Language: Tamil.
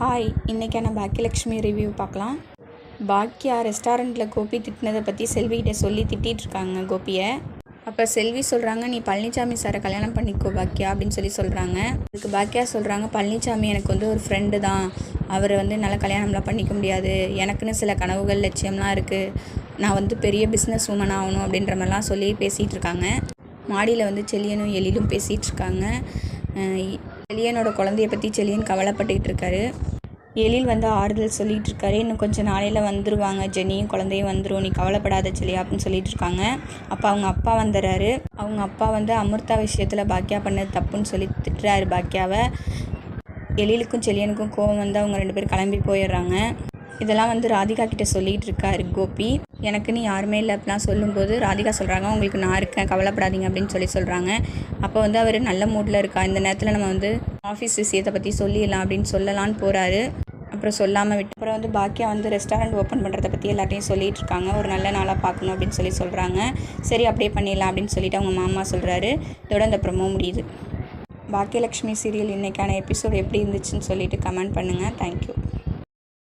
ஹாய், இன்றைக்கான பாக்கியலக்ஷ்மி ரிவ்யூ பார்க்கலாம். பாக்கியா ரெஸ்டாரண்ட்டில் கோபி திட்டினதை பற்றி செல்விகிட்ட சொல்லி திட்டிகிட்ருக்காங்க கோபியை. அப்போ செல்வி சொல்கிறாங்க, நீ பழனிசாமி சாரை கல்யாணம் பண்ணிக்கோ பாக்கியா அப்படின்னு சொல்கிறாங்க. அதுக்கு பாக்கியா சொல்கிறாங்க, பழனிசாமி எனக்கு ஒரு ஃப்ரெண்டு தான், அவரை என்னால் கல்யாணம்லாம் பண்ணிக்க முடியாது, எனக்குன்னு சில கனவுகள் லட்சியம்லாம் இருக்குது, நான் பெரிய பிஸ்னஸ் உமன் ஆகணும் அப்படின்ற மாதிரிலாம் சொல்லி பேசிகிட்டு இருக்காங்க. மாடியில் செல்லியனும் எழிலும் பேசிகிட்டு இருக்காங்க. செல்லியனோட குழந்தைய பற்றி செல்லியன் கவலைப்பட்டுக்கிட்டு இருக்காரு. எழில் ஆறுதல் சொல்லிகிட்டு இருக்காரு. இன்னும் கொஞ்சம் நாளையில் வந்துடுவாங்க, ஜெனியும் குழந்தையும் வந்துடும், நீ கவலைப்படாத செல்லியா அப்படின்னு சொல்லிட்டு இருக்காங்க. அப்போ அவங்க அப்பா வந்துடுறாரு. அவங்க அப்பா அமிர்தா விஷயத்தில் பாக்கியா பண்ணது தப்புன்னு சொல்லி திட்டுறாரு பாக்கியாவை. எழிலுக்கும் செல்லியனுக்கும் கோவம் அவங்க 2 பேர் கிளம்பி போயிடுறாங்க. இதெல்லாம் ராதிகா கிட்டே சொல்லிகிட்டு இருக்காரு கோபி. எனக்குன்னு யாருமே இல்லை அப்படிலாம் சொல்லும்போது ராதிகா சொல்கிறாங்க, உங்களுக்கு நான் இருக்கேன், கவலைப்படாதீங்க அப்படின்னு சொல்கிறாங்க. அப்போ அவர் நல்ல மூடில் இருக்கா, இந்த நேரத்தில் நம்ம ஆஃபீஸ் விஷயத்தை பற்றி சொல்லிடலாம் அப்படின்னு சொல்லலான்னு போகிறாரு. அப்புறம் சொல்லாமல் விட்டு அப்புறம் பாக்கியா ரெஸ்டாரண்ட் ஓப்பன் பண்ணுறதை பற்றி எல்லாத்தையும் சொல்லிகிட்டு இருக்காங்க. ஒரு நல்ல நாளாக பார்க்கணும் அப்படின்னு சொல்கிறாங்க. சரி அப்படியே பண்ணிடலாம் அப்படின்னு சொல்லிட்டு அவங்க மாமா சொல்கிறாரு. இதோட இந்த ப்ரோமோ முடியுது. பாக்கியலக்ஷ்மி சீரியல் இன்றைக்கான எபிசோடு எப்படி இருந்துச்சுன்னு சொல்லிட்டு கமெண்ட் பண்ணுங்கள். தேங்க்யூ.